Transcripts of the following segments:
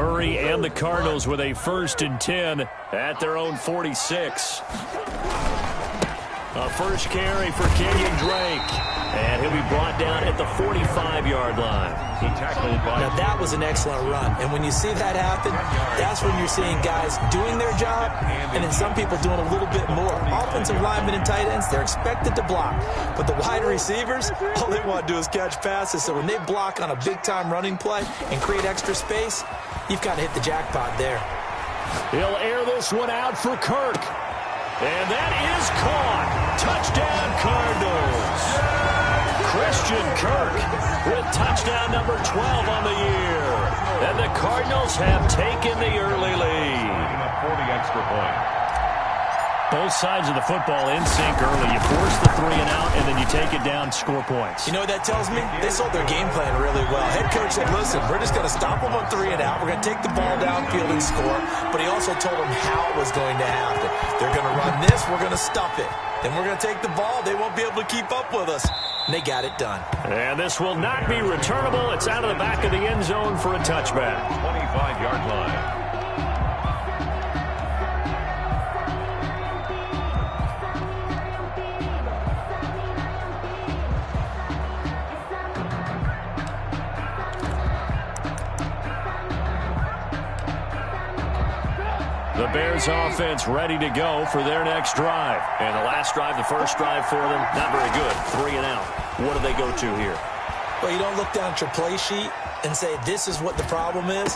Murray and the Cardinals with a 1st and 10 at their own 46. A first carry for Kenyon Drake. And he'll be brought down at the 45-yard line. Now, that was an excellent run. And when you see that happen, that's when you're seeing guys doing their job and then some people doing a little bit more. Offensive linemen and tight ends, they're expected to block. But the wide receivers, all they want to do is catch passes. So when they block on a big-time running play and create extra space, you've kind of hit the jackpot there. He'll air this one out for Kirk. And that is caught. Touchdown, Cardinals. Christian Kirk with touchdown number 12 on the year. And the Cardinals have taken the early lead. For the extra point. Both sides of the football in sync early. You force the 3 and out, and then you take it down, score points. You know what that tells me? They sold their game plan really well. Head coach said, listen, we're just going to stop them on 3 and out. We're going to take the ball downfield and score. But he also told them how it was going to happen. They're going to run this. We're going to stuff it. Then we're going to take the ball. They won't be able to keep up with us. And they got it done. And this will not be returnable. It's out of the back of the end zone for a touchback. 25-yard line. The Bears offense ready to go for their next drive. And the last drive, the first drive for them, not very good. 3 and out. What do they go to here? Well, you don't look down at your play sheet and say, this is what the problem is.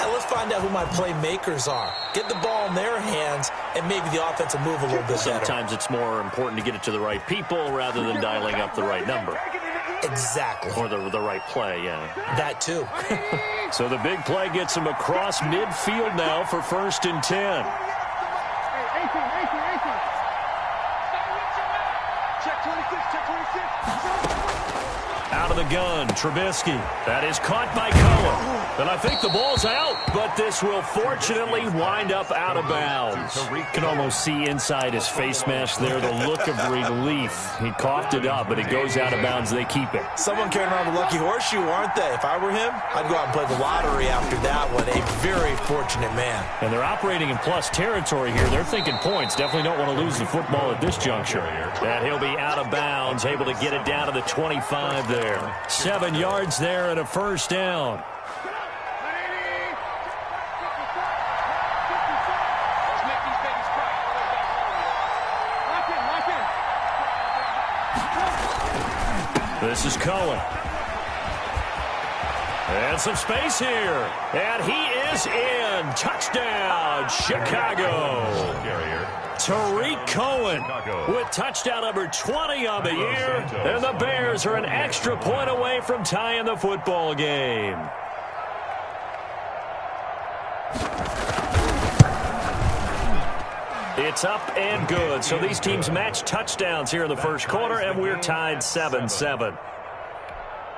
Let's find out who my playmakers are. Get the ball in their hands, and maybe the offense will move a little bit better. Sometimes it's more important to get it to the right people rather than dialing up the right number. Exactly. Or the right play, yeah. That too. So the big play gets him across midfield now for 1st and 10. Out of the gun, Trubisky. That is caught by Cohen. And I think the ball's out, but this will fortunately wind up out of bounds. You can almost see inside his face mask there the look of relief. He coughed it up, but it goes out of bounds. They keep it. Someone carrying around a lucky horseshoe, aren't they? If I were him, I'd go out and play the lottery after that one. A very fortunate man. And they're operating in plus territory here. They're thinking points. Definitely don't want to lose the football at this juncture. And he'll be out of bounds, able to get it down to the 25 there. 7 yards there and a first down. This is Cohen. And some space here. And he is in. Touchdown, Chicago. Tariq Cohen with touchdown number 20 on the year. And the Bears are an extra point away from tying the football game. It's up and good. So these teams match touchdowns here in the first quarter, and we're tied 7-7.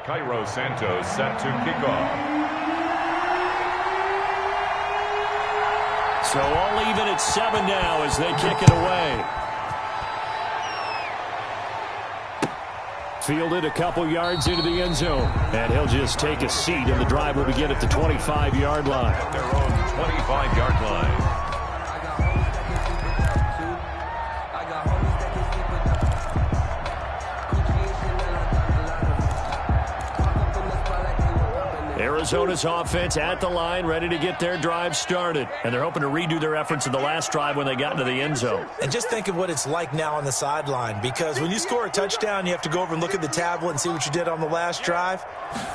Cairo Santos set to kick off. So all even at 7 now as they kick it away. Fielded a couple yards into the end zone. And he'll just take a seat, and the drive will begin at the 25-yard line. At their own 25-yard line. Arizona's offense at the line, ready to get their drive started. And they're hoping to redo their efforts in the last drive when they got into the end zone. And just think of what it's like now on the sideline, because when you score a touchdown, you have to go over and look at the tablet and see what you did on the last drive.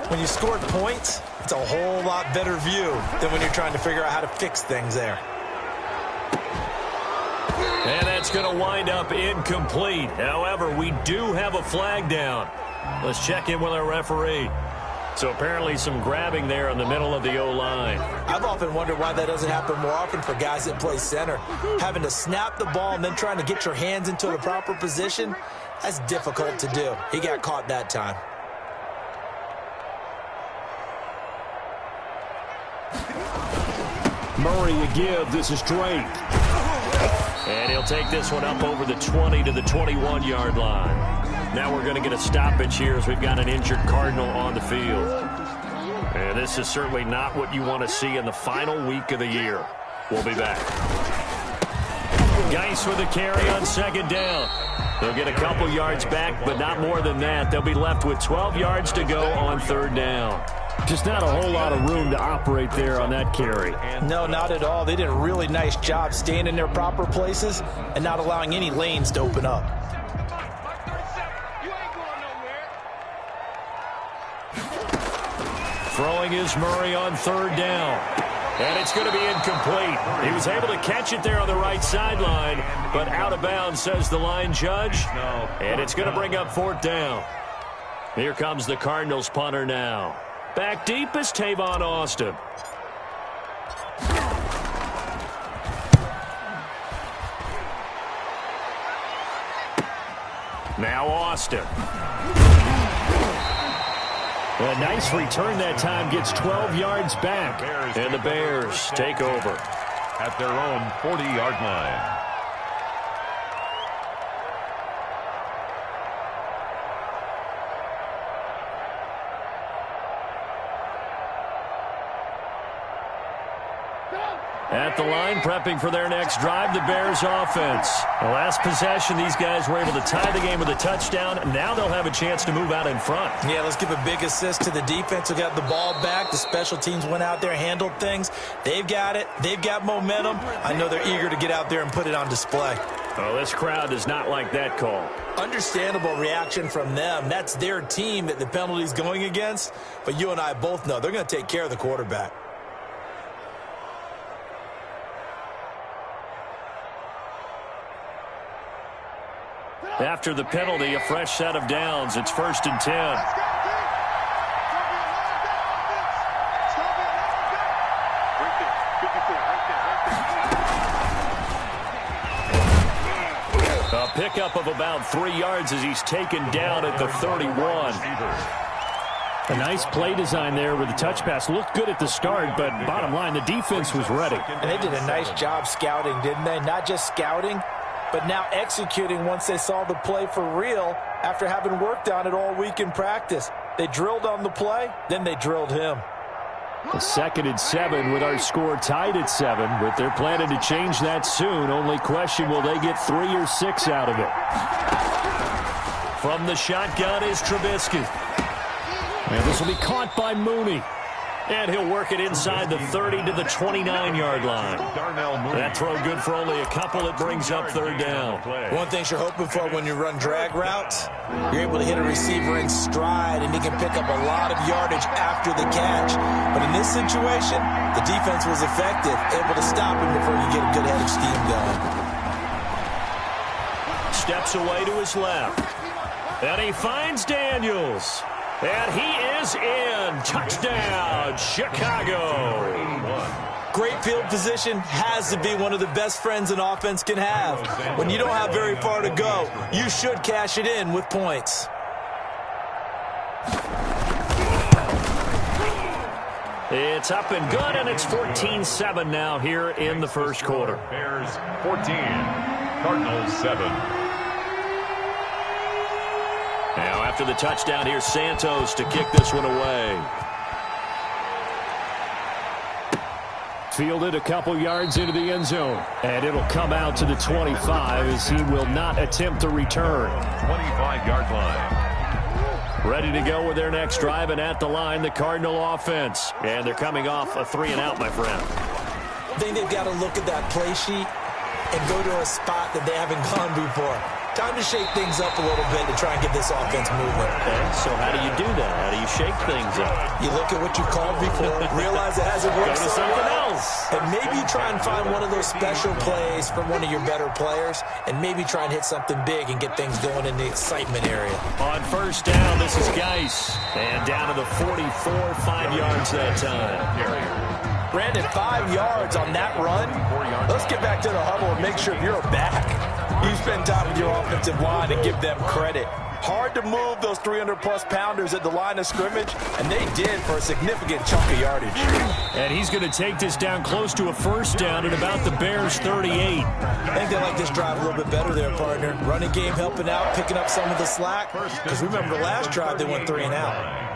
When you scored points, it's a whole lot better view than when you're trying to figure out how to fix things there. And that's going to wind up incomplete. However, we do have a flag down. Let's check in with our referee. So apparently some grabbing there in the middle of the O-line. I've often wondered why that doesn't happen more often for guys that play center. Having to snap the ball and then trying to get your hands into the proper position, that's difficult to do. He got caught that time. Murray a give. This is Drake. And he'll take this one up over the 20 to the 21-yard line. Now we're going to get a stoppage here as we've got an injured Cardinal on the field. And this is certainly not what you want to see in the final week of the year. We'll be back. Geis with a carry on second down. They'll get a couple yards back, but not more than that. They'll be left with 12 yards to go on third down. Just not a whole lot of room to operate there on that carry. No, not at all. They did a really nice job staying in their proper places and not allowing any lanes to open up. Throwing is Murray on third down. And it's going to be incomplete. He was able to catch it there on the right sideline, but out of bounds, says the line judge. And it's going to bring up fourth down. Here comes the Cardinals punter now. Back deep is Tavon Austin. Now Austin. A nice return that time, gets 12 yards back. And the Bears take over at their own 40-yard line. At the line, prepping for their next drive, the Bears offense. The last possession, these guys were able to tie the game with a touchdown. Now they'll have a chance to move out in front. Yeah, let's give a big assist to the defense who got the ball back. The special teams went out there, handled things. They've got it. They've got momentum. I know they're eager to get out there and put it on display. Oh, this crowd does not like that call. Understandable reaction from them. That's their team that the penalty's going against. But you and I both know they're going to take care of the quarterback. After the penalty, a fresh set of downs. It's 1st and 10. A pickup of about 3 yards as he's taken down at the 31. A nice play design there with the touch pass. Looked good at the start, but bottom line, the defense was ready. And they did a nice job scouting, didn't they? Not just scouting, but now executing once they saw the play for real after having worked on it all week in practice. They drilled on the play, then they drilled him. A 2nd and 7 with our score tied at 7, but they're planning to change that soon. Only question, will they get 3 or 6 out of it? From the shotgun is Trubisky. And this will be caught by Mooney. And he'll work it inside the 30 to the 29-yard line. That throw good for only a couple. It brings up third down. One thing you're hoping for when you run drag routes, you're able to hit a receiver in stride, and he can pick up a lot of yardage after the catch. But in this situation, the defense was effective, able to stop him before you get a good head of steam going. Steps away to his left. And he finds Daniels. And he is in. Touchdown, Chicago. Great field position has to be one of the best friends an offense can have. When you don't have very far to go, you should cash it in with points. It's up and good, and it's 14-7 now here in the first quarter. Bears 14, Cardinals 7. Now after the touchdown, here's Santos to kick this one away. Fielded a couple yards into the end zone. And it'll come out to the 25 as he will not attempt to return. 25-yard line. Ready to go with their next drive, and at the line, the Cardinal offense. And they're coming off a 3-and-out, my friend. I think they've got to look at that play sheet and go to a spot that they haven't gone before. Time to shake things up a little bit to try and get this offense moving. Okay, so how do you do that? How do you shake things up? You look at what you called before, realize it hasn't worked Go to something else. and maybe try and find one of those special plays from one of your better players, and maybe try and hit something big and get things going in the excitement area. On first down, this is Geis. And down to the 44, 5 yards that time. Brandon, 5 yards on that run. Let's get back to the huddle and make sure you're back. You spend time with your offensive line and give them credit. Hard to move those 300-plus pounders at the line of scrimmage, and they did for a significant chunk of yardage. And he's going to take this down close to a first down at about the Bears' 38. I think they like this drive a little bit better there, partner. Running game helping out, picking up some of the slack. Because remember the last drive, they went 3-and-out.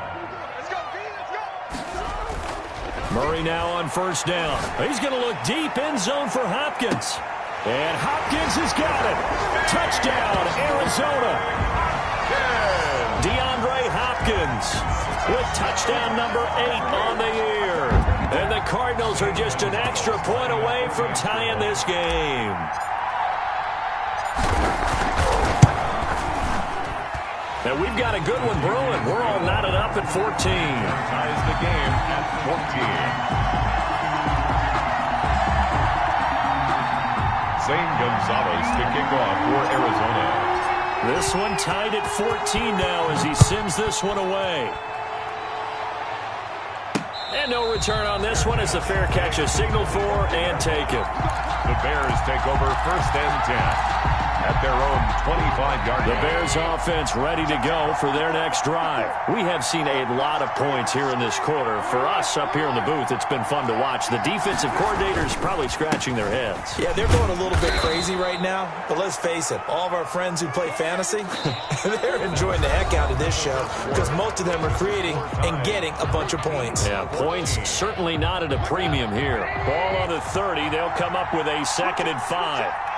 Murray now on first down. He's going to look deep end zone for Hopkins. And Hopkins has got it. Touchdown, Arizona. DeAndre Hopkins with touchdown number 8 on the year. And the Cardinals are just an extra point away from tying this game. And we've got a good one brewing. We're all knotted up at 14. Ties the game at 14. Zane Gonzalez to kick off for Arizona. This one tied at 14 now as he sends this one away. And no return on this one. It's a fair catch, a signal for, and take it. The Bears take over first and 10 at their own 25-yard line. The Bears offense ready to go for their next drive. We have seen a lot of points here in this quarter. For us up here in the booth, it's been fun to watch. The defensive coordinators probably scratching their heads. Yeah, they're going a little bit crazy right now. But let's face it, all of our friends who play fantasy, they're enjoying the heck out of this show because most of them are creating and getting a bunch of points. Yeah, points certainly not at a premium here. Ball on the 30. They'll come up with a 2nd and 5.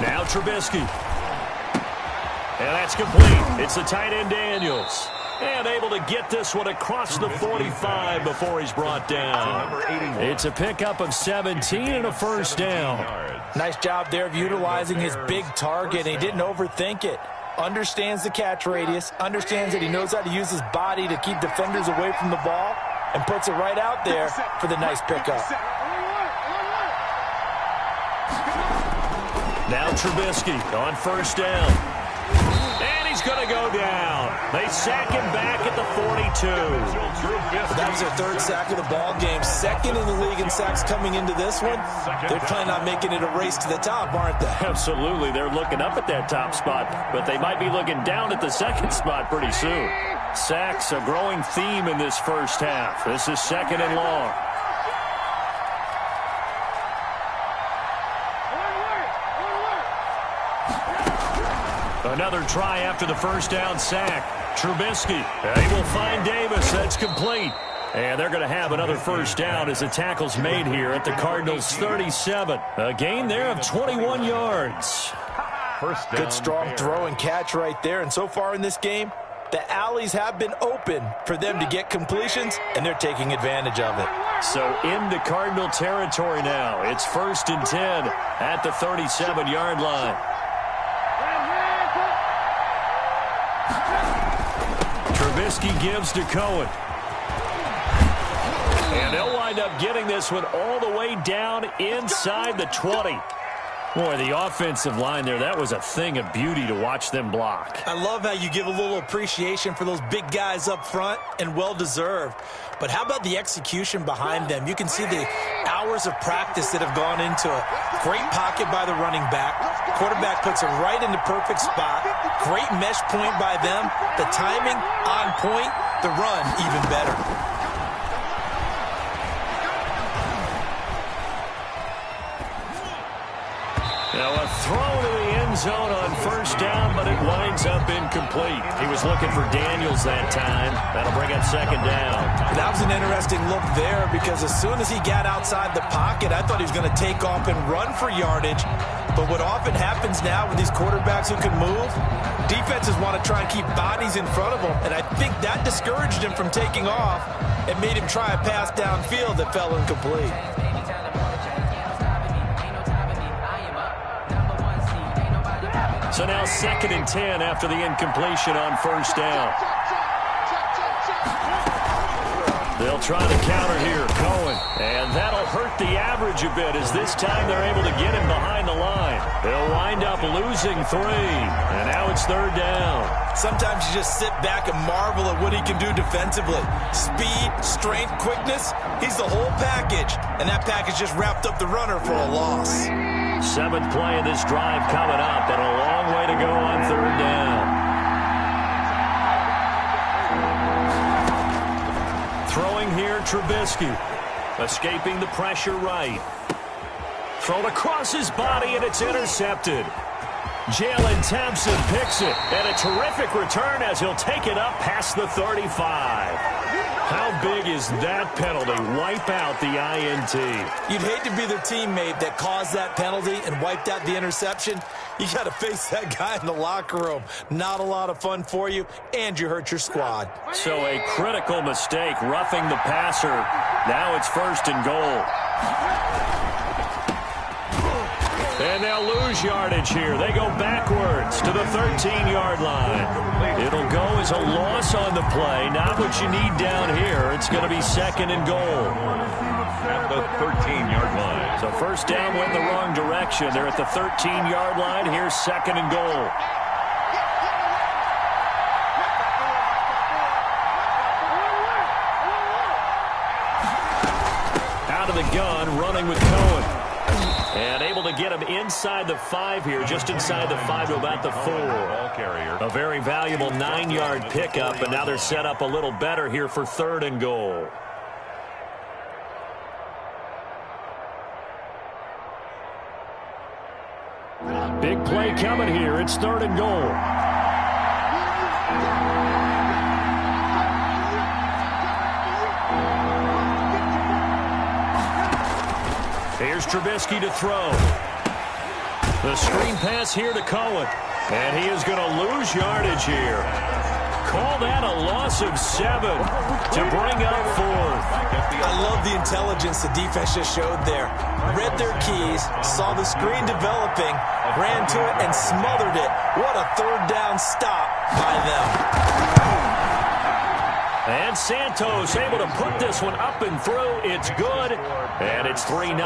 Now Trubisky. And that's complete. It's the tight end Daniels. And able to get this one across the 45 before he's brought down. It's a pickup of 17 and a first down. Nice job there of utilizing his big target. He didn't overthink it. Understands the catch radius. Understands that he knows how to use his body to keep defenders away from the ball. And puts it right out there for the nice pickup. Now Trubisky on first down. And he's going to go down. They sack him back at the 42. That was their 3rd sack of the ball game. 2nd in the league in sacks coming into this one. They're planning on making it a race to the top, aren't they? Absolutely. They're looking up at that top spot, but they might be looking down at the 2nd spot pretty soon. Sacks, a growing theme in this first half. This is 2nd and long. Another try after the first down sack. Trubisky able to find Davis. That's complete. And they're going to have another first down as the tackle's made here at the Cardinals' 37. A gain there of 21 yards. First down. Good strong throw and catch right there. And so far in this game, the alleys have been open for them to get completions, and they're taking advantage of it. So into Cardinal territory now. It's 1st and 10 at the 37-yard line. Trubisky gives to Cohen. And they'll wind up getting this one all the way down inside the 20. Boy, the offensive line there, that was a thing of beauty to watch them block. I love how you give a little appreciation for those big guys up front, and well-deserved. But how about the execution behind them? You can see the hours of practice that have gone into it. Great pocket by the running back. Quarterback puts it right in the perfect spot. Great mesh point by them. The timing on point. The run even better. Now a throw to the end zone on first down, but it winds up incomplete. He was looking for Daniels that time. That'll bring up 2nd down. That was an interesting look there because as soon as he got outside the pocket, I thought he was going to take off and run for yardage. But what often happens now with these quarterbacks who can move, defenses want to try and keep bodies in front of them. And I think that discouraged him from taking off and made him try a pass downfield that fell incomplete. So now 2nd and 10 after the incompletion on first down. They'll try the counter here, Cohen. And that'll hurt the average a bit as this time they're able to get him behind the line. They'll wind up losing 3. And now it's 3rd down. Sometimes you just sit back and marvel at what he can do defensively. Speed, strength, quickness, he's the whole package. And that package just wrapped up the runner for a loss. 7th play of this drive coming up, and a long way to go on 3rd down. Throwing here, Trubisky. Escaping the pressure right. Thrown across his body, and it's intercepted. Jalen Thompson picks it, and a terrific return as he'll take it up past the 35. How big is that penalty? Wipe out the INT. You'd hate to be the teammate that caused that penalty and wiped out the interception. You got to face that guy in the locker room. Not a lot of fun for you, and you hurt your squad. So a critical mistake, roughing the passer. Now it's 1st and goal. And they'll lose yardage here. They go backwards to the 13-yard line. It'll go as a loss on the play. Not what you need down here. It's going to be 2nd and goal. At the 13-yard line. So first down went in the wrong direction. They're at the 13-yard line. Here's 2nd and goal. Out of the gun, running with Cohen. And able to get him inside the 5 here, just inside the 5 to about the 4. A very valuable 9-yard pickup, and now they're set up a little better here for 3rd and goal. Big play coming here. It's 3rd and goal. Here's Trubisky to throw. The screen pass here to Cohen. And he is going to lose yardage here. Call that a loss of 7 to bring up 4th. I love the intelligence the defense just showed there. Read their keys, saw the screen developing, ran to it, and smothered it. What a 3rd down stop by them. And Santos able to put this one up and through. It's good. And it's 3-0.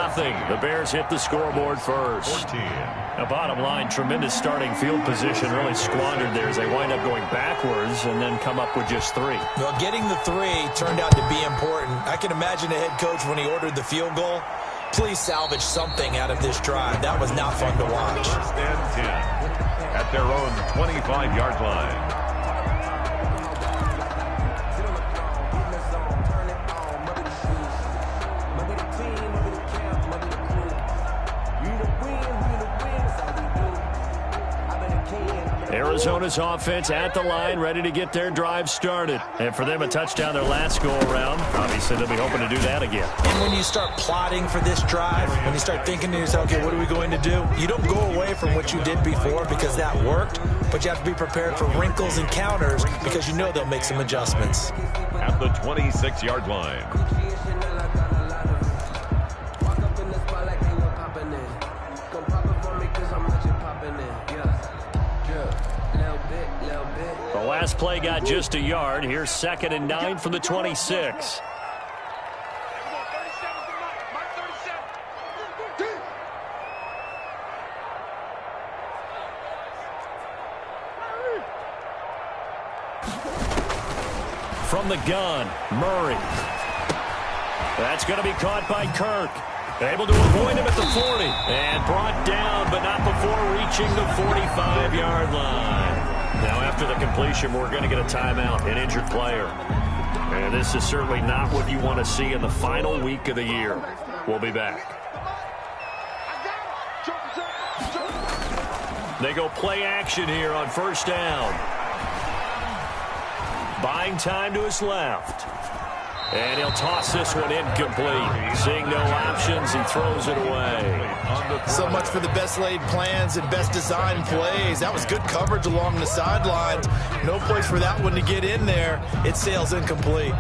The Bears hit the scoreboard first. Now, bottom line, tremendous starting field position. Really squandered there as they wind up going backwards and then come up with just 3. Well, getting the 3 turned out to be important. I can imagine the head coach when he ordered the field goal. Please salvage something out of this drive. That was not fun to watch. 1st and 10 at their own 25-yard line. Arizona's offense at the line, ready to get their drive started. And for them, a touchdown their last go-around. Obviously, they'll be hoping to do that again. And when you start plotting for this drive, when you start thinking to yourself, okay, what are we going to do? You don't go away from what you did before because that worked, but you have to be prepared for wrinkles and counters because you know they'll make some adjustments. At the 26-yard line. The last play got just a yard. Here's 2nd and 9 from the 26. From the gun, Murray. That's going to be caught by Kirk. Able to avoid him at the 40. And brought down, but not before reaching the 45-yard line. Now, after the completion, we're going to get a timeout, an injured player. And this is certainly not what you want to see in the final week of the year. We'll be back. They go play action here on 1st down. Buying time to his left. And he'll toss this one incomplete. Seeing no options, he throws it away. So much for the best laid plans and best designed plays. That was good coverage along the sidelines. No place for that one to get in there. It sails incomplete.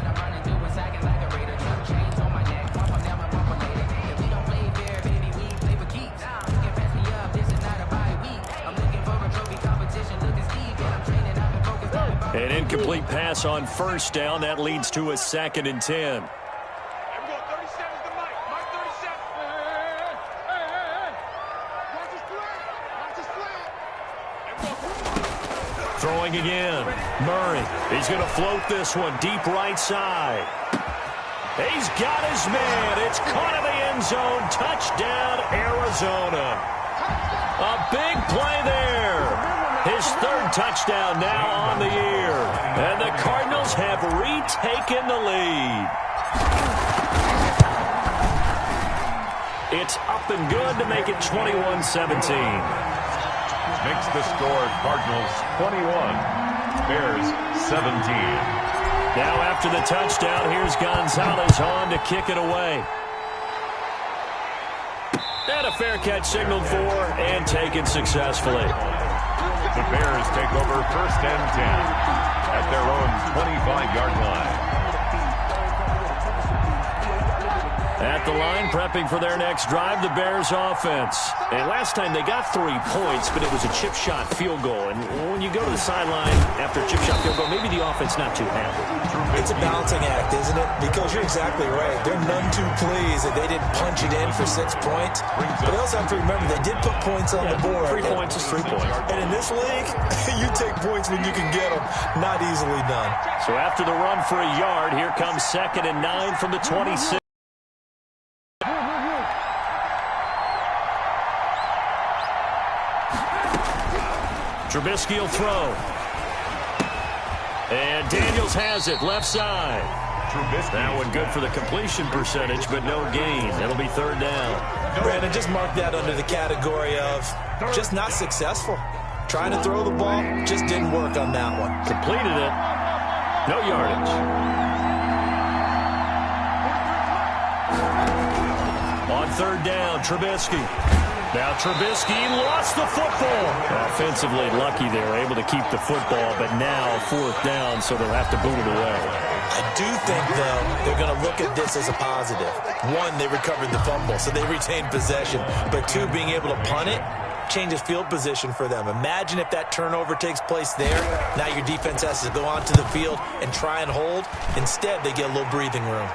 An incomplete pass on 1st down. That leads to a 2nd and 10. Throwing again. Murray. He's going to float this one deep right side. He's got his man. It's caught in the end zone. Touchdown, Arizona. A big play there. His 3rd touchdown now on the year. And the Cardinals have retaken the lead. It's up and good to make it 21-17. Makes the score Cardinals 21, Bears 17. Now after the touchdown, here's Gonzalez on to kick it away. And a fair catch signaled for and taken successfully. The Bears take over 1st and 10 at their own 25-yard line. At the line, prepping for their next drive, the Bears offense. And last time they got 3 points, but it was a chip shot field goal. And when you go to the sideline after a chip shot field goal, maybe the offense not too happy. It's a balancing act, isn't it? Because you're exactly right. They're none too pleased that they didn't punch it in for 6 points. But they also have to remember they did put points on the board. 3 points is 3 points. And in this league, you take points when you can get them. Not easily done. So after the run for a yard, here comes 2nd and 9 from the 26. Trubisky will throw. And Daniels has it, left side. Trubisky. That one good for the completion percentage, but no gain. It'll be 3rd down. Brandon, just mark that under the category of just not successful. Trying to throw the ball, just didn't work on that one. Completed it. No yardage. On 3rd down, Trubisky. Now Trubisky lost the football. Offensively lucky they were able to keep the football, but now 4th down, so they'll have to boot it away. I do think, though, they're going to look at this as a positive. 1, they recovered the fumble, so they retained possession. But 2, being able to punt it changes field position for them. Imagine if that turnover takes place there. Now your defense has to go onto the field and try and hold. Instead, they get a little breathing room.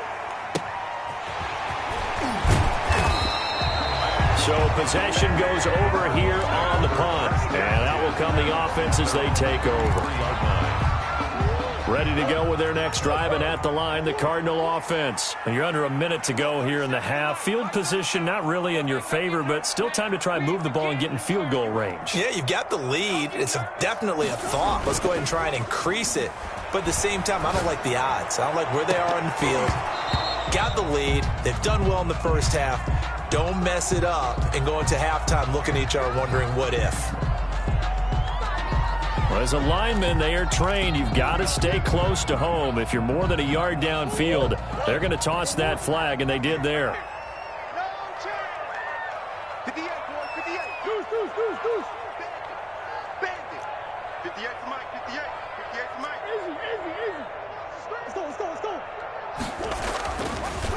So possession goes over here on the punt. And out will come the offense as they take over. Ready to go with their next drive, and at the line, the Cardinal offense. And you're under a minute to go here in the half. Field position not really in your favor, but still time to try and move the ball and get in field goal range. Yeah, you've got the lead. It's definitely a thought. Let's go ahead and try and increase it. But at the same time, I don't like the odds. I don't like where they are on the field. Got the lead. They've done well in the first half. Don't mess it up and go into halftime looking at each other wondering what if. Well, as a lineman, they are trained. You've got to stay close to home. If you're more than a yard downfield, they're going to toss that flag, and they did there.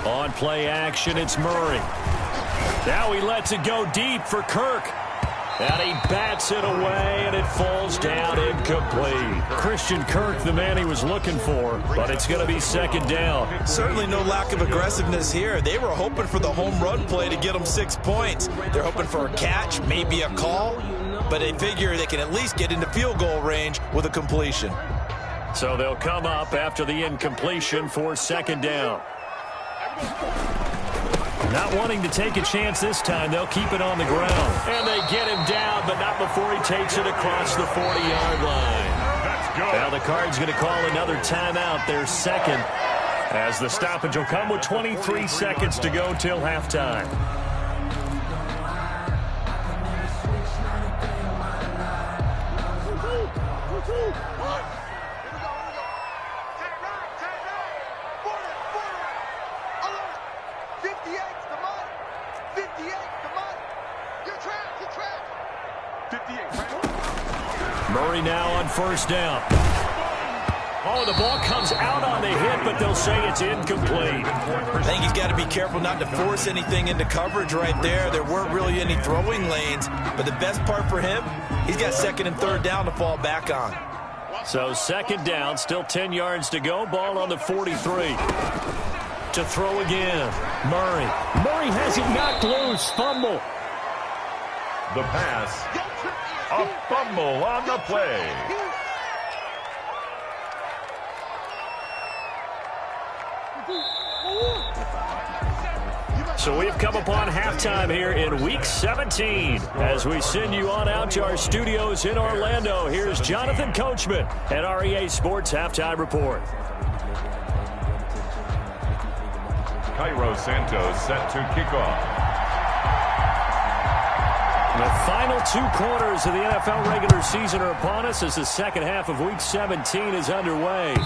On play action, it's Murray. Now he lets it go deep for Kirk. And he bats it away, and it falls down incomplete. Christian Kirk, the man he was looking for, but it's going to be 2nd down. Certainly no lack of aggressiveness here. They were hoping for the home run play to get them 6 points. They're hoping for a catch, maybe a call, but they figure they can at least get into field goal range with a completion. So they'll come up after the incompletion for 2nd down. Not wanting to take a chance this time, they'll keep it on the ground. And they get him down, but not before he takes it across the 40-yard line. Now the Cards going to call another timeout, their 2nd, as the stoppage will come with 23 seconds to go till halftime. Murray now on 1st down. Oh, the ball comes out on the hit, but they'll say it's incomplete. I think he's got to be careful not to force anything into coverage right there. There weren't really any throwing lanes, but the best part for him, he's got 2nd and 3rd down to fall back on. So 2nd down, still 10 yards to go. Ball on the 43. To throw again, Murray. Murray has it knocked loose. Fumble. The pass. A fumble on the play. So we've come upon halftime here in Week 17. As we send you on out to our studios in Orlando, here's Jonathan Coachman at REA Sports Halftime Report. Cairo Santos set to kick off. The final 2 quarters of the NFL regular season are upon us as the second half of Week 17 is underway.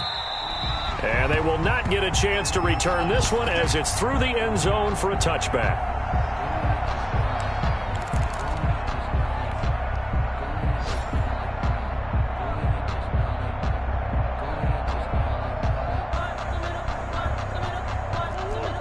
And they will not get a chance to return this one as it's through the end zone for a touchback.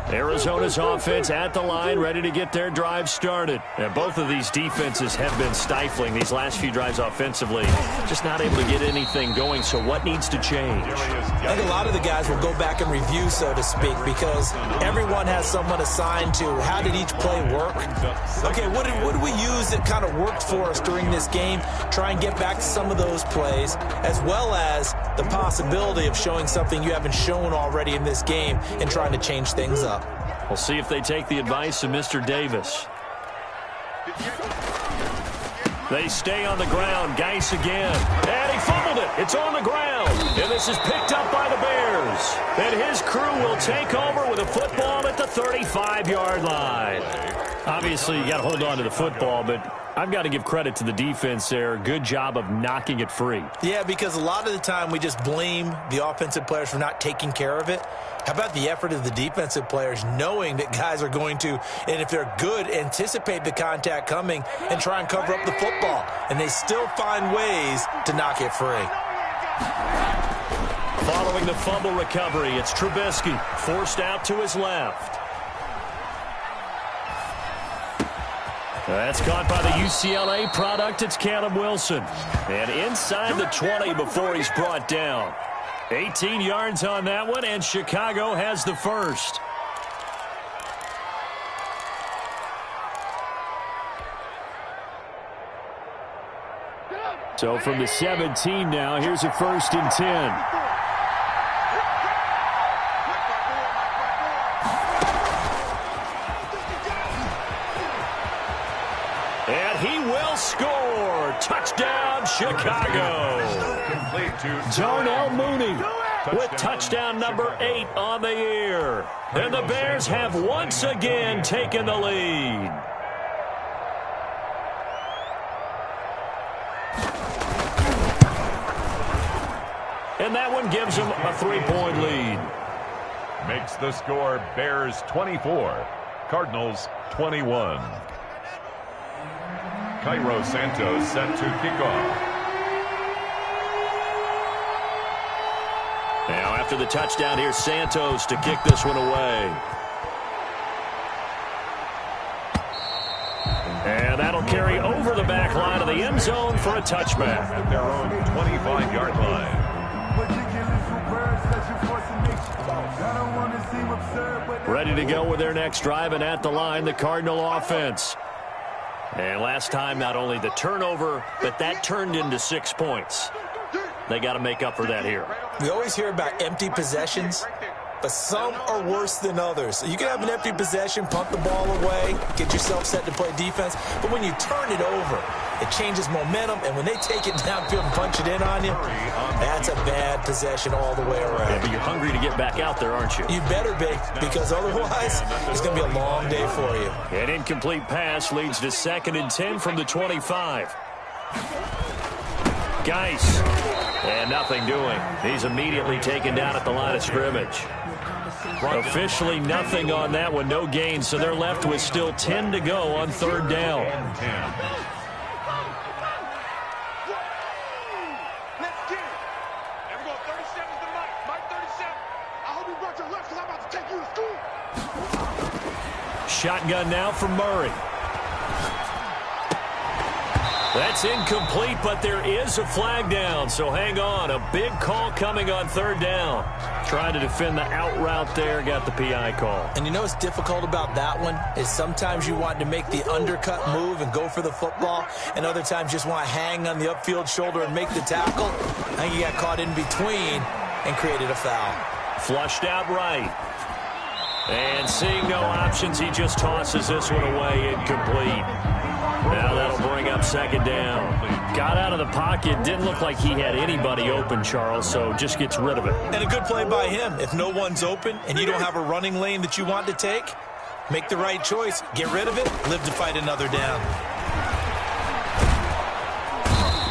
Arizona's offense at the line, ready to get their drive started. And both of these defenses have been stifling these last few drives offensively. Just not able to get anything going, so what needs to change? I think a lot of the guys will go back and review, so to speak, because everyone has someone assigned to how did each play work. Okay, what did we use that kind of worked for us during this game? Try and get back to some of those plays, as well as the possibility of showing something you haven't shown already in this game and trying to change things up. We'll see if they take the advice of Mr. Davis. They stay on the ground. Geis again. And he fumbled it. It's on the ground. And this is picked up by the Bears. And his crew will take over with a football at the 35-yard line. Obviously, you got to hold on to the football, but I've got to give credit to the defense there. Good job of knocking it free. Yeah, because a lot of the time we just blame the offensive players for not taking care of it. How about the effort of the defensive players knowing that guys are going to, and if they're good, anticipate the contact coming and try and cover up the football. And they still find ways to knock it free. Following the fumble recovery, it's Trubisky forced out to his left. That's caught by the UCLA product. It's Caleb Wilson. And inside the 20 before he's brought down. 18 yards on that one, and Chicago has the first. So from the 17 now, here's a 1st and 10. And he will score. Touchdown, Chicago. Darnell Mooney with touchdown number 8 on the year. And the Bears have once again taken the lead. And that one gives them a 3-point lead. Makes the score Bears 24, Cardinals 21. Cairo Santos set to kick off. Now after the touchdown, here's Santos to kick this one away. And that'll carry over the back line of the end zone for a touchback. At their own 25-yard line. Ready to go with their next drive, and at the line, the Cardinal offense. And last time, not only the turnover, but that turned into 6 points. They got to make up for that here. We always hear about empty possessions, but some are worse than others. You can have an empty possession, punt the ball away, get yourself set to play defense, but when you turn it over, it changes momentum, and when they take it downfield and punch it in on you, that's a bad possession all the way around. Yeah, but you're hungry to get back out there, aren't you? You better be, because otherwise, it's going to be a long day for you. An incomplete pass leads to 2nd and 10 from the 25. Geis. And nothing doing. He's immediately taken down at the line of scrimmage. Officially nothing on that one, no gain, so they're left with still 10 to go on 3rd down. Shotgun now from Murray. That's incomplete, but there is a flag down, so hang on. A big call coming on 3rd down. Trying to defend the out route there, got the PI call. And you know what's difficult about that one is sometimes you want to make the undercut move and go for the football, and other times just want to hang on the upfield shoulder and make the tackle. I think he got caught in between and created a foul. Flushed out right. And seeing no options, he just tosses this one away, incomplete. Now that'll bring up 2nd down. Got out of the pocket, didn't look like he had anybody open, Charles, so just gets rid of it. And a good play by him. If no one's open and you don't have a running lane that you want to take, make the right choice. Get rid of it, live to fight another down.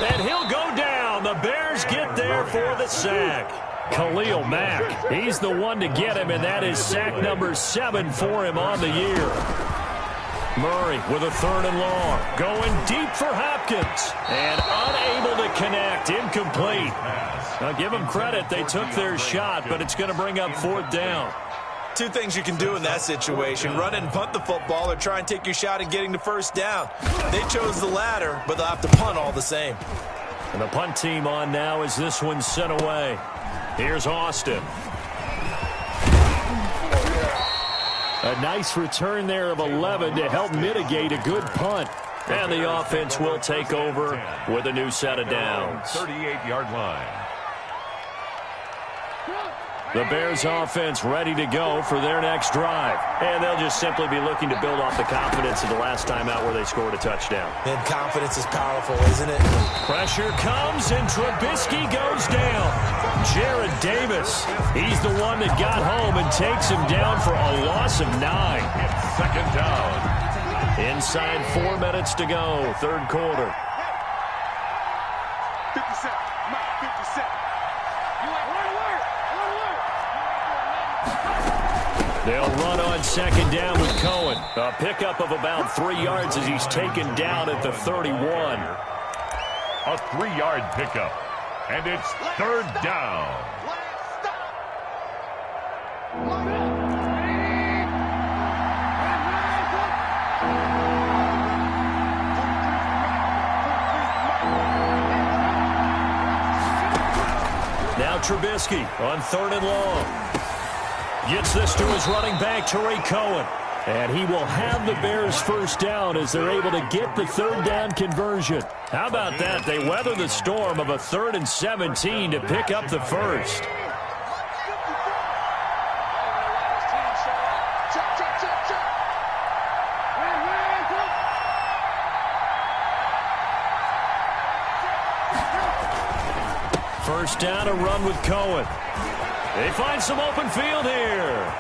And he'll go down. The Bears get there for the sack. Khalil Mack, he's the one to get him, and that is sack number 7 for him on the year. Murray with a 3rd and long. Going deep for Hopkins. And unable to connect. Incomplete. Now give them credit. They took their shot, but it's going to bring up 4th down. Two things you can do in that situation. Run and punt the football or try and take your shot at getting the 1st down. They chose the latter, but they'll have to punt all the same. And the punt team on now as this one's sent away. Here's Austin. A nice return there of 11 to help mitigate a good punt. And the offense will take over with a new set of downs. 38-yard line. The Bears offense ready to go for their next drive. And they'll just simply be looking to build off the confidence of the last time out where they scored a touchdown. And confidence is powerful, isn't it? Pressure comes, and Trubisky goes down. Jarrad Davis, he's the one that got home and takes him down for a loss of 9. 2nd down. Inside 4 minutes to go, 3rd quarter. 57, Mike, 57. They'll run on 2nd down with Cohen. A pickup of about 3 yards as he's taken down at the 31. A 3-yard pickup. And it's 3rd down. Now Trubisky on 3rd and long. Gets this to his running back, Tarik Cohen. And he will have the Bears 1st down as they're able to get the 3rd down conversion. How about that? They weather the storm of a 3rd and 17 to pick up the 1st. First down, a run with Cohen. They find some open field here.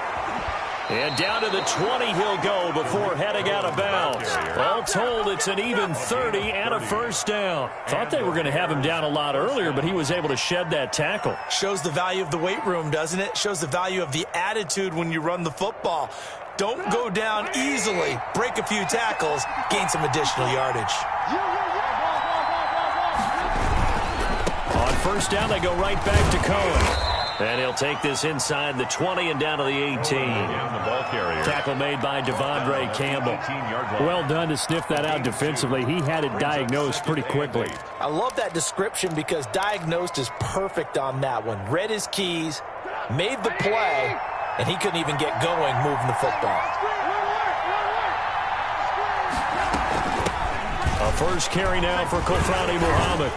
And down to the 20 he'll go before heading out of bounds. All told, it's an even 30 and a 1st down. Thought they were going to have him down a lot earlier, but he was able to shed that tackle. Shows the value of the weight room, doesn't it? Shows the value of the attitude when you run the football. Don't go down easily. Break a few tackles. Gain some additional yardage. On 1st down, they go right back to Cohen. And he'll take this inside the 20 and down to the 18. Tackle made by Devondre Campbell. Well done to sniff that out defensively. He had it diagnosed pretty quickly. I love that description because diagnosed is perfect on that one. Read his keys, made the play, and he couldn't even get going moving the football. A 1st carry now for Kofani Muhammad.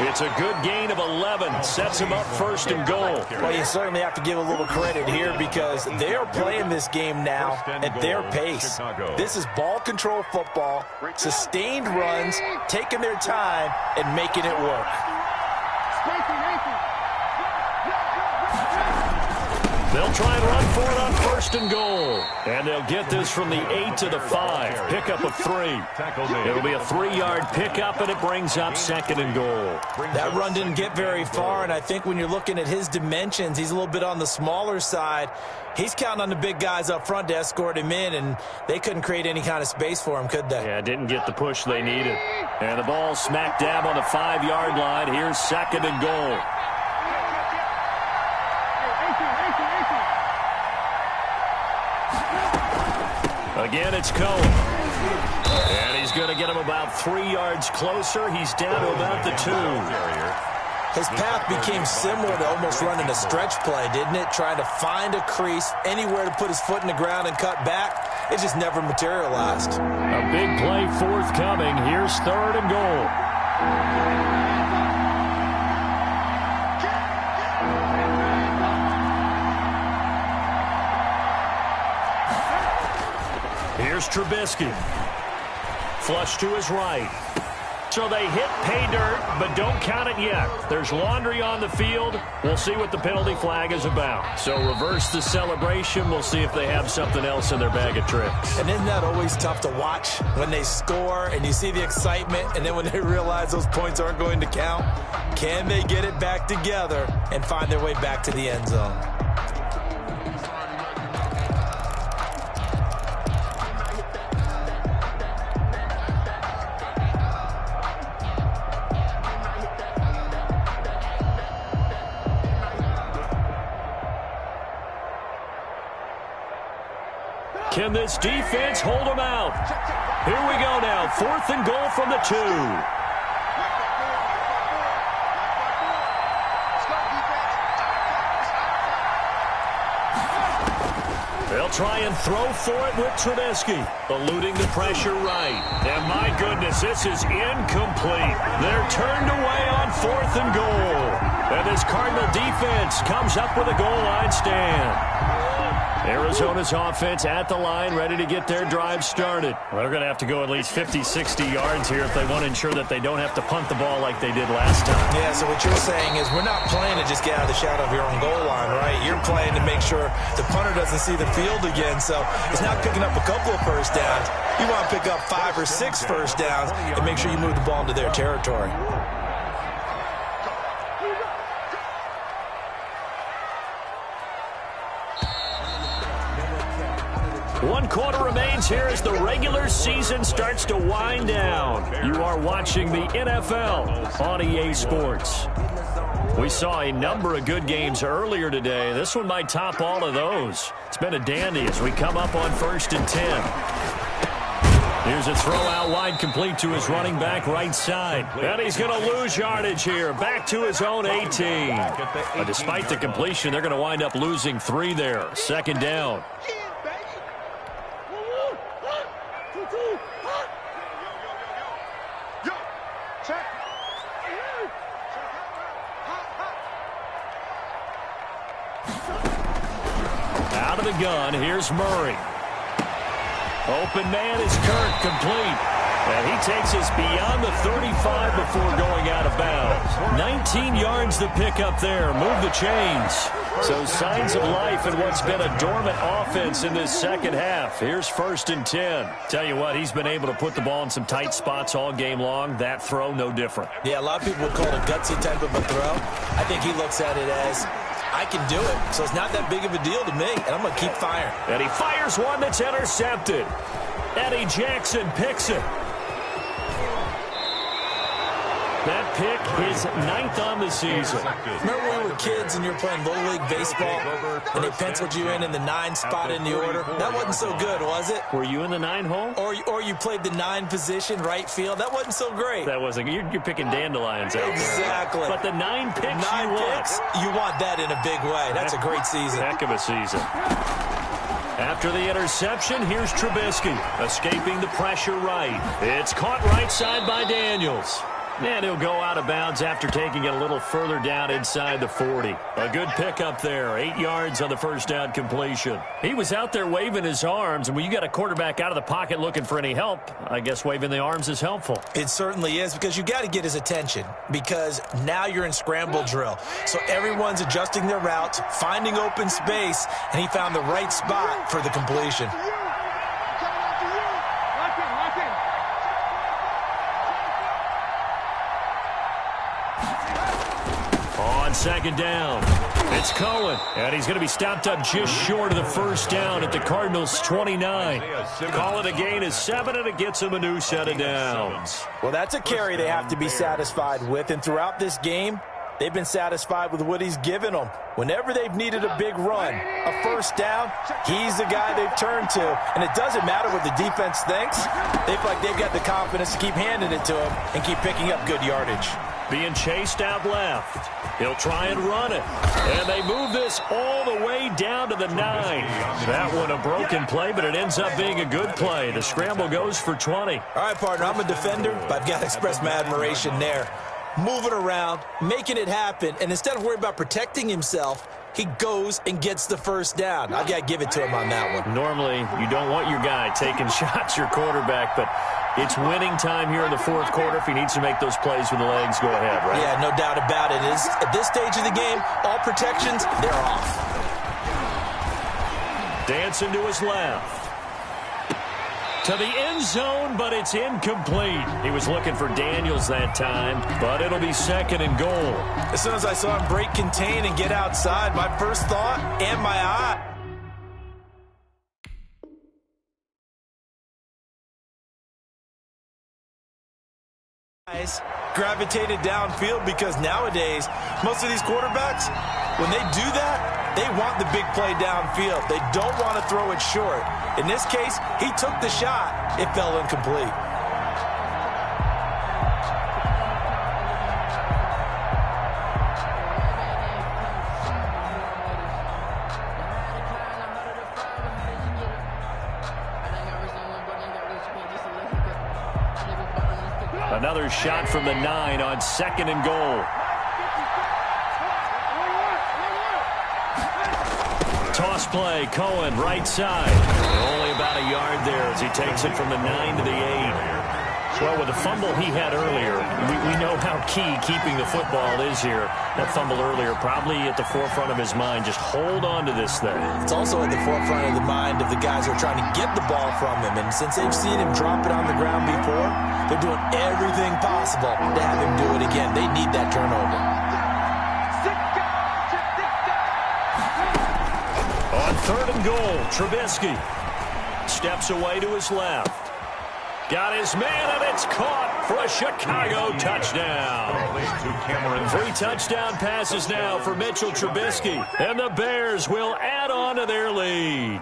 It's a good gain of 11. Sets him up 1st and goal. Well, you certainly have to give a little credit here because they are playing this game now at their pace. This is ball control football, sustained runs, taking their time, and making it work. They'll try and run for it on 1st and goal. And they'll get this from the 8 to the 5. Pickup of 3. It'll be a 3-yard pickup, and it brings up 2nd and goal. That run didn't get very far, and I think when you're looking at his dimensions, he's a little bit on the smaller side. He's counting on the big guys up front to escort him in, and they couldn't create any kind of space for him, could they? Yeah, didn't get the push they needed. And the ball smack dab on the 5-yard line. Here's 2nd and goal. Again, it's Cohen. And he's going to get him about 3 yards closer. He's down to about the 2. His path became similar to almost running a stretch play, didn't it? Trying to find a crease, anywhere to put his foot in the ground and cut back. It just never materialized. A big play forthcoming. Here's 3rd and goal. Here's Trubisky. Flush to his right. So they hit pay dirt, but don't count it yet. There's laundry on the field. We'll see what the penalty flag is about. So reverse the celebration. We'll see if they have something else in their bag of tricks. And isn't that always tough to watch when they score and you see the excitement, and then when they realize those points aren't going to count? Can they get it back together and find their way back to the end zone? Can this defense hold them out? Here we go now. 4th and goal from the 2. They'll try and throw for it with Trubisky. Eluding the pressure right. And my goodness, this is incomplete. They're turned away on 4th and goal. And this Cardinal defense comes up with a goal line stand. Arizona's offense at the line, ready to get their drive started. Well, they're going to have to go at least 50, 60 yards here if they want to ensure that they don't have to punt the ball like they did last time. Yeah, so what you're saying is we're not playing to just get out of the shadow of your own goal line, right? You're playing to make sure the punter doesn't see the field again. So it's not picking up a couple of first downs. You want to pick up 5 or 6 first downs and make sure you move the ball into their territory. One quarter remains here as the regular season starts to wind down. You are watching the NFL on EA Sports. We saw a number of good games earlier today. This one might top all of those. It's been a dandy as we come up on 1st and 10. Here's a throw out wide, complete to his running back right side. And he's going to lose yardage here. Back to his own 18. But despite the completion, they're going to wind up losing 3 there. 2nd down. Out of the gun, here's Murray. Open man is Kirk, complete. And he takes us beyond the 35 before going out of bounds. 19 yards to pick up there. Move the chains. So signs of life in what's been a dormant offense in this second half. Here's 1st and 10. Tell you what, he's been able to put the ball in some tight spots all game long. That throw, no different. Yeah, a lot of people would call it a gutsy type of a throw. I think he looks at it as, I can do it, so it's not that big of a deal to me, and I'm going to keep firing. And he fires one that's intercepted. Eddie Jackson picks it. That pick is 9th on the season. Remember when we were kids and you were playing Little League Baseball and they penciled you in the 9 spot in the order? That wasn't so good, was it? Were you in the 9 hole? Or you played the 9 position, right field? That wasn't so great. That wasn't. You're picking dandelions out there. Exactly. But the 9 picks 9 you picks, you want that in a big way. That's a great season. Heck of a season. After the interception, here's Trubisky, escaping the pressure right. It's caught right side by Daniels. And he'll go out of bounds after taking it a little further down inside the 40. A good pickup there. 8 yards on the first down completion. He was out there waving his arms, and when you got a quarterback out of the pocket looking for any help, I guess waving the arms is helpful. It certainly is, because you got to get his attention, because now you're in scramble drill. So everyone's adjusting their routes, finding open space, and he found the right spot for the completion. Second down. It's Cohen, and he's going to be stopped up just short of the first down at the Cardinals' 29. Call it a gain of 7, and it gets him a new set of downs. Well, that's a carry they have to be satisfied with, and throughout this game, they've been satisfied with what he's given them. Whenever they've needed a big run, a first down, he's the guy they've turned to. And it doesn't matter what the defense thinks. They feel like they've got the confidence to keep handing it to him and keep picking up good yardage. Being chased out left. He'll try and run it. And they move this all the way down to the 9. That one a broken play, but it ends up being a good play. The scramble goes for 20. All right, partner, I'm a defender, but I've got to express my admiration there. Moving around, making it happen, and instead of worrying about protecting himself, he goes and gets the first down. I've got to give it to him on that one. Normally, you don't want your guy taking shots, your quarterback, but It's winning time here in the fourth quarter. If he needs to make those plays with the legs, go ahead, right? Yeah, no doubt about it. At this stage of the game, all protections, they're off. Dancing to his left. To the end zone, but it's incomplete. He was looking for Daniels that time, but it'll be second and goal. As soon as I saw him break contain and get outside, my first thought and my eye. Gravitated downfield, because nowadays, most of these quarterbacks, when they do that, they want the big play downfield. They don't want to throw it short. In this case, he took the shot. It fell incomplete. Another shot from the 9 on second and goal. Toss play, Cohen, right side. Only about a yard there as he takes it from the 9 to the 8. Well, with the fumble he had earlier, we know how key keeping the football is here. That fumble earlier probably at the forefront of his mind. Just hold on to this thing. It's also at the forefront of the mind of the guys who are trying to get the ball from him. And since they've seen him drop it on the ground before, they're doing everything possible to have him do it again. They need that turnover. On third and goal, Trubisky steps away to his left. Got his man, and it's caught for a Chicago touchdown. 3 touchdown passes now for Mitchell Trubisky, and the Bears will add on to their lead.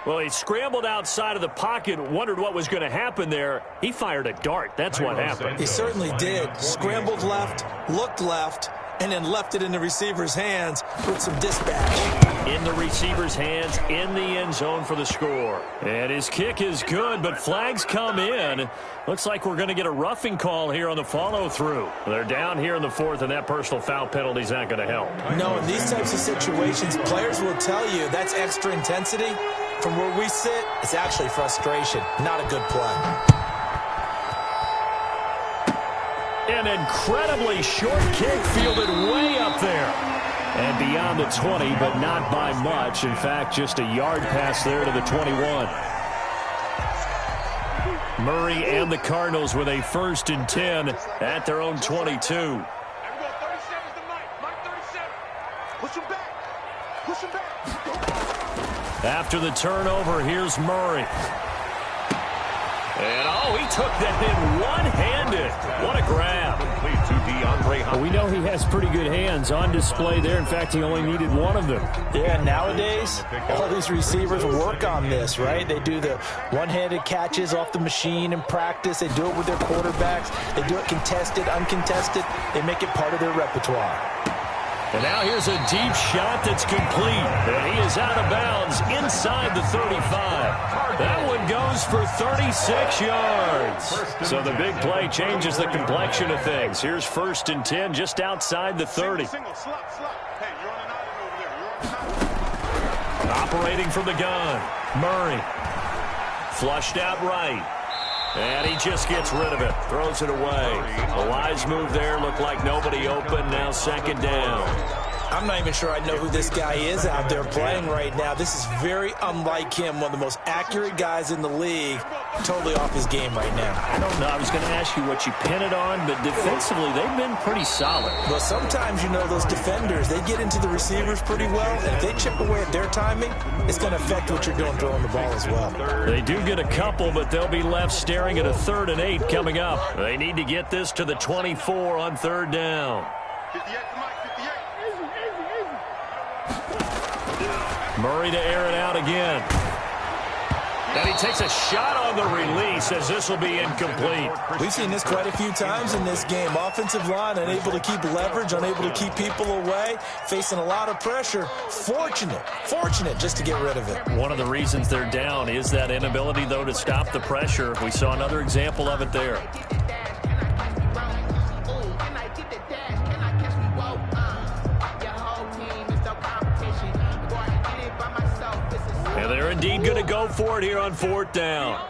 Well, he scrambled outside of the pocket, wondered what was going to happen there. He fired a dart. That's what happened. He certainly did. Scrambled left, looked left, and then left it in the receiver's hands with some dispatch. In the receiver's hands, in the end zone for the score. And his kick is good, but flags come in. Looks like we're going to get a roughing call here on the follow-through. They're down here in the fourth, and that personal foul penalty is not going to help. No, in these types of situations, players will tell you that's extra intensity. From where we sit, it's actually frustration, not a good play. An incredibly short kick fielded way up there. And beyond the 20, but not by much. In fact, just a yard pass there to the 21. Murray and the Cardinals with a 1st and 10 at their own 22. After the turnover, here's Murray. And, he took that in one-handed. What a grab. Well, we know he has pretty good hands on display there. In fact, he only needed one of them. Yeah, nowadays, all these receivers work on this, right? They do the one-handed catches off the machine in practice. They do it with their quarterbacks. They do it contested, uncontested. They make it part of their repertoire. And now here's a deep shot that's complete. And he is out of bounds inside the 35. That one goes for 36 yards. So the big play changes the complexion of things. Here's 1st and 10 just outside the 30. Operating from the gun, Murray. Flushed out right. And he just gets rid of it. Throws it away. A wise move there. Looked like nobody open. Now 2nd down. I'm not even sure I know who this guy is out there playing right now. This is very unlike him. One of the most accurate guys in the league. Totally off his game right now. I don't know. I was going to ask you what you pin it on, but defensively, they've been pretty solid. Well, sometimes, those defenders, they get into the receivers pretty well. And if they chip away at their timing, it's going to affect what you're doing throwing the ball as well. They do get a couple, but they'll be left staring at a 3rd and 8 coming up. They need to get this to the 24 on 3rd down. Murray to air it out again. And he takes a shot on the release as this will be incomplete. We've seen this quite a few times in this game. Offensive line unable to keep leverage, unable to keep people away, facing a lot of pressure. Fortunate just to get rid of it. One of the reasons they're down is that inability, though, to stop the pressure. We saw another example of it there. And they're indeed going to go for it here on 4th down.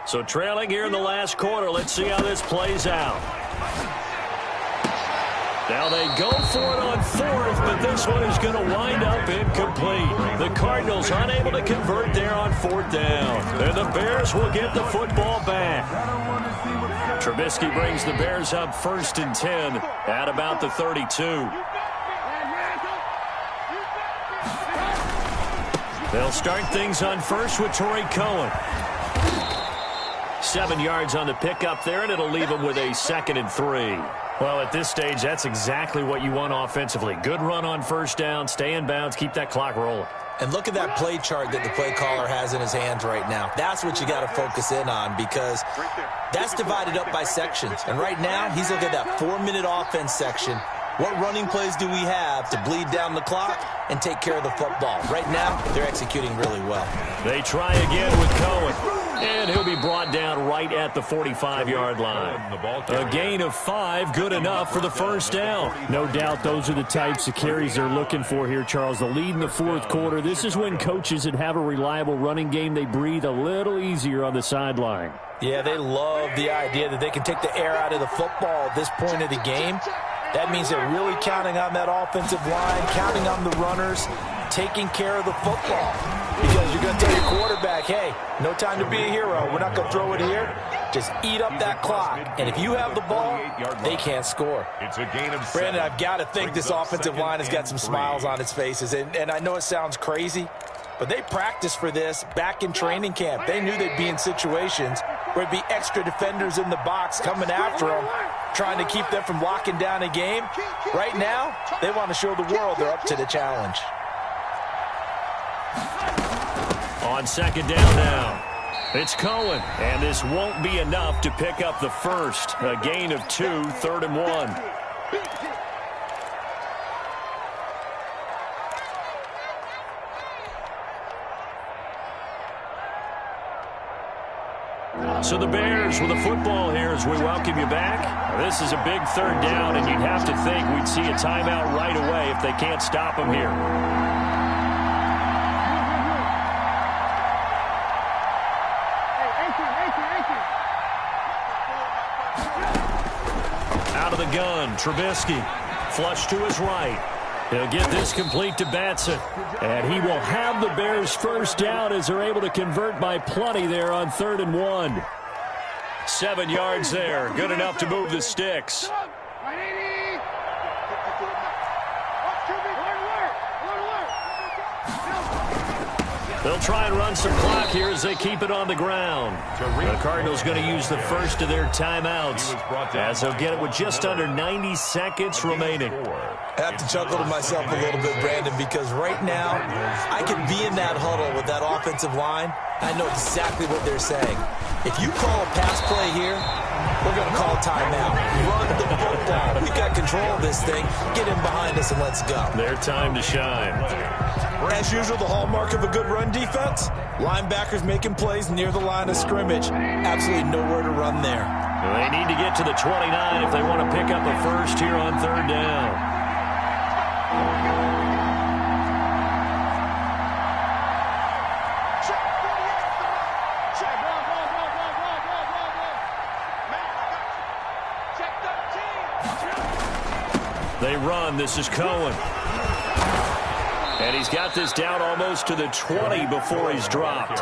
So trailing here in the last quarter. Let's see how this plays out. Now they go for it on fourth, but this one is going to wind up incomplete. The Cardinals unable to convert there on fourth down. And the Bears will get the football back. Trubisky brings the Bears up 1st and 10 at about the 32. They'll start things on first with Torrey Cohen. 7 yards on the pickup there, and it'll leave them with a 2nd and 3. Well, at this stage, that's exactly what you want offensively. Good run on first down, stay in bounds, keep that clock rolling. And look at that play chart that the play caller has in his hands right now. That's what you got to focus in on, because that's divided up by sections. And right now, he's looking at that 4-minute offense section. What running plays do we have to bleed down the clock and take care of the football? Right now, they're executing really well. They try again with Cohen. And he'll be brought down right at the 45-yard line. A gain of 5, good enough for the first down. No doubt those are the types of carries they're looking for here, Charles. The lead in the fourth quarter. This is when coaches that have a reliable running game, they breathe a little easier on the sideline. Yeah, they love the idea that they can take the air out of the football at this point of the game. That means they're really counting on that offensive line, counting on the runners, taking care of the football. Because you're going to tell your quarterback, hey, no time to be a hero. We're not going to throw it here. Just eat up that clock. And if you have the ball, they can't score. It's a gain of 7. Brandon, I've got to think this offensive line has got some smiles on its faces. And I know it sounds crazy, but they practiced for this back in training camp. They knew they'd be in situations where there'd be extra defenders in the box coming after them, trying to keep them from locking down a game. Right now, they want to show the world they're up to the challenge. On second down now, it's Cohen, and this won't be enough to pick up the first. A gain of 2, 3rd and 1. So the Bears with the football here as we welcome you back. This is a big 3rd down, and you'd have to think we'd see a timeout right away if they can't stop them here. Out of the gun, Trubisky. Flush to his right. He'll get this complete to Batson. And he will have the Bears first down as they're able to convert by plenty there on 3rd and 1. 7 yards there. Good enough to move the sticks. They'll try and run some clock here as they keep it on the ground. The Cardinals going to use the first of their timeouts as they'll get it with just under 90 seconds remaining. I have to chuckle to myself a little bit, Brandon, because right now I could be in that huddle with that offensive line. I know exactly what they're saying. If you call a pass play here, we're going to call a timeout. Run the football. We've got control of this thing. Get in behind us and let's go. Their time to shine. As usual, the hallmark of a good run defense, linebackers making plays near the line of scrimmage. Absolutely nowhere to run there. They need to get to the 29 if they want to pick up a first here on 3rd down. They run. This is Cohen. And he's got this down almost to the 20 before he's dropped.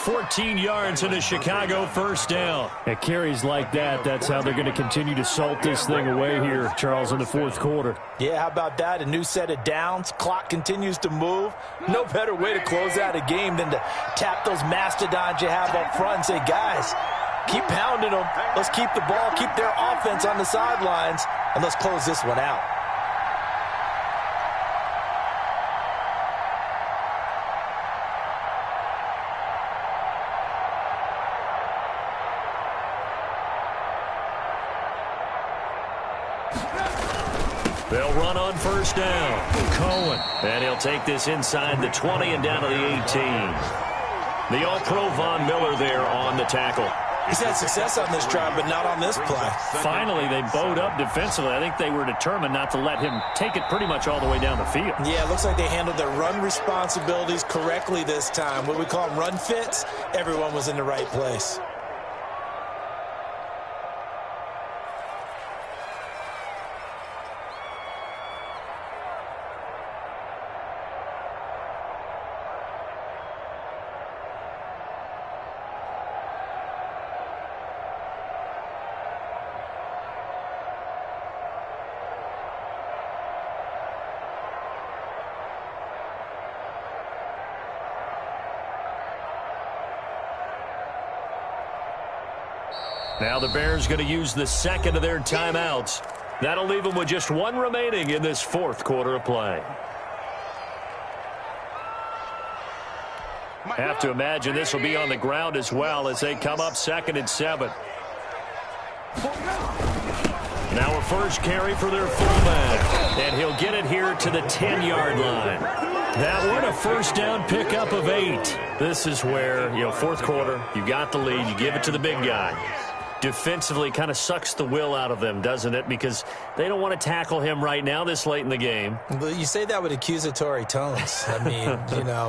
14 yards and a Chicago first down. At carries like that, that's how they're going to continue to salt this thing away here, Charles, in the fourth quarter. Yeah, how about that? A new set of downs. Clock continues to move. No better way to close out a game than to tap those mastodons you have up front and say, guys, keep pounding them. Let's keep the ball, keep their offense on the sidelines, and let's close this one out. They'll run on first down. Cohen. And he'll take this inside the 20 and down to the 18. The All-Pro Von Miller there on the tackle. He's had success on this drive, but not on this play. Finally, they bowed up defensively. I think they were determined not to let him take it pretty much all the way down the field. Yeah, it looks like they handled their run responsibilities correctly this time. What we call them run fits, everyone was in the right place. Now the Bears going to use the second of their timeouts. That'll leave them with just one remaining in this fourth quarter of play. Have to imagine this will be on the ground as well as they come up 2nd and 7. Now a first carry for their fullback, and he'll get it here to the 10-yard line. That one a first down pickup of 8. This is where, fourth quarter, you got the lead, you give it to the big guy. Defensively kind of sucks the will out of them, doesn't it? Because they don't want to tackle him right now this late in the game. But you say that with accusatory tones. I mean,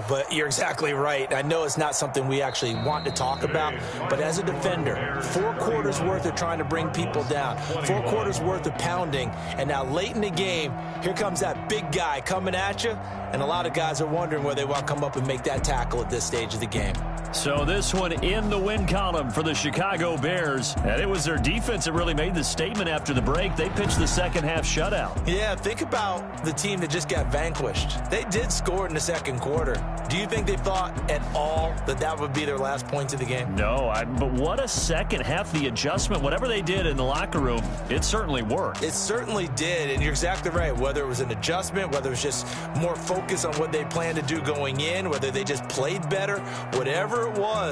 but you're exactly right. I know it's not something we actually want to talk about, but as a defender, 4 quarters worth of trying to bring people down, 4 quarters worth of pounding, and now late in the game, here comes that big guy coming at you, and a lot of guys are wondering whether they want to come up and make that tackle at this stage of the game. So this one in the win column for the Chicago Bears. And it was their defense that really made the statement after the break. They pitched the second half shutout. Yeah, think about the team that just got vanquished. They did score in the second quarter. Do you think they thought at all that that would be their last points of the game? No, but what a second half. The adjustment, whatever they did in the locker room, it certainly worked. It certainly did, and you're exactly right. Whether it was an adjustment, whether it was just more focus on what they planned to do going in, whether they just played better, whatever it was,